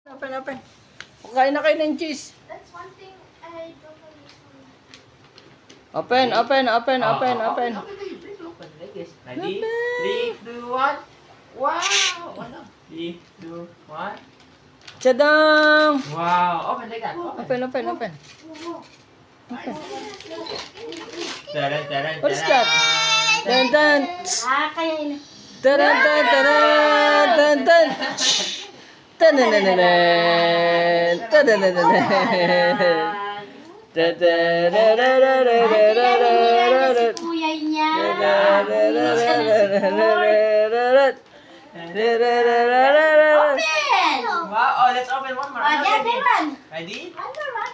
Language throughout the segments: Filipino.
Open, open. Kain na kayo ng cheese. That's one thing I don't understand. Open, open, open, open, open. Ready? 3, 2, 1. Wow! 3, 2, 1. Tadang! Wow! Open like that. Open, open, open. Open. Taran, taran, What is that? Dun, dun. Kaya yun. Taran, dun, taran, dun, dun. Tananananan. Tananananan. Si kuya niya. Open! Wow! Oh, let's open one more. The other one. Ready? Other one.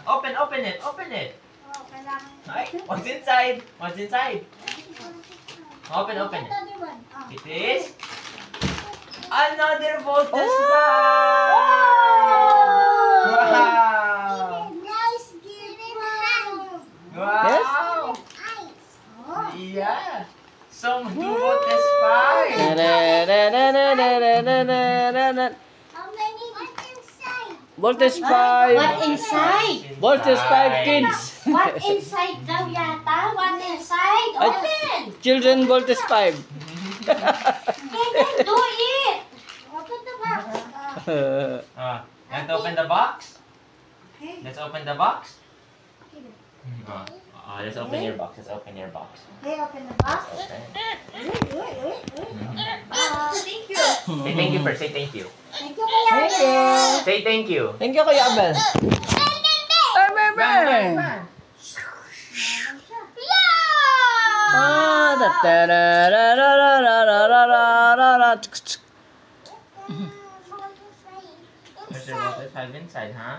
Open it. Open it. Oh, kailangan. Right? What's inside? What's inside? Open it. Other one. It is another voltage Oh! Wow! Nice gift. Wow! Yeah. Some 2 voltage 5. How many? What's inside? Voltage 5. What inside? Voltage 5 kids. What inside daw yata? What inside? Open! Children voltage 5. Do it! Open the box. Let's open the box. Let's open the box. Let's open your box. Let's open your box. Okay, open the box. Okay. Thank you. Say thank you first. Say thank you. Thank you, Kuya. Thank you. Say thank you. Thank you, Kuya Abel. Bang! Ah, da da da da da da da da da. There's a voltage 5 inside, huh?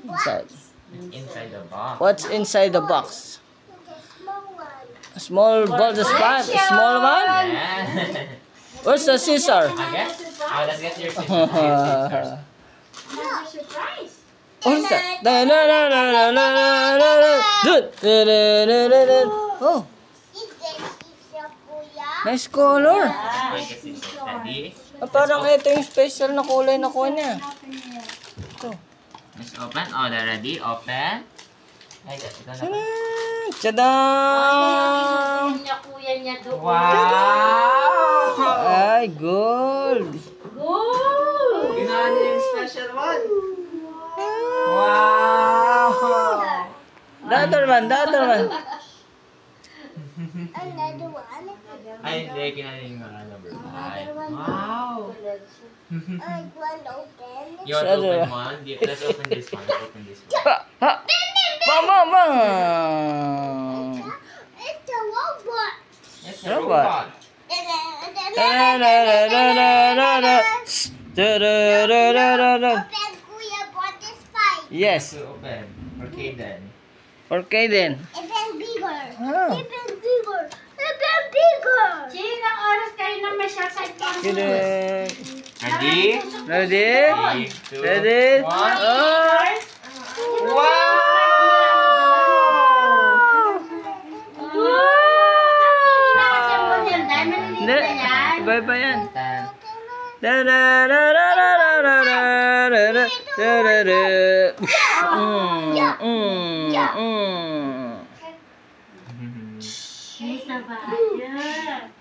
Inside. It's inside the box. What's inside the box? A small voltage 5. A small one. Yeah. Where's the scissor? I guess. Let's get your scissors. Another surprise. What's that? Da da da da da da da da da da. Oh, nice color. Ready? Parang ito yung special na kulay na kuha niya. Ito. Let's open. Oh, they're ready. Open. Ay, ito na. Tadang! Niya kuya niya doon. Wow! Ay, gold. Gold! Ginawa niya yung special one. Wow! The other one, the other one. Another one. Ay, hindi. Ginawa niya yung number 5. Wow! I want to open. You want to open one? Let's open this one. Let's open this one. Ha! Bang, bang, bang! It's a robot. It's a Robot. robot. Da da da da da da. Da da da da da da. Open, Kuya bought this fight. Yes, To open. Okay then. for Kaden. Even bigger. Ah. Even bigger. Even bigger. Ilang oras kayo na may shot sa ito? Kaden. Ready? Ready? 3, 2, Ready? 1. Oh! Wow! Hindi. Iba-iba yan. Da da da da da da da da da da da da. He's the fire.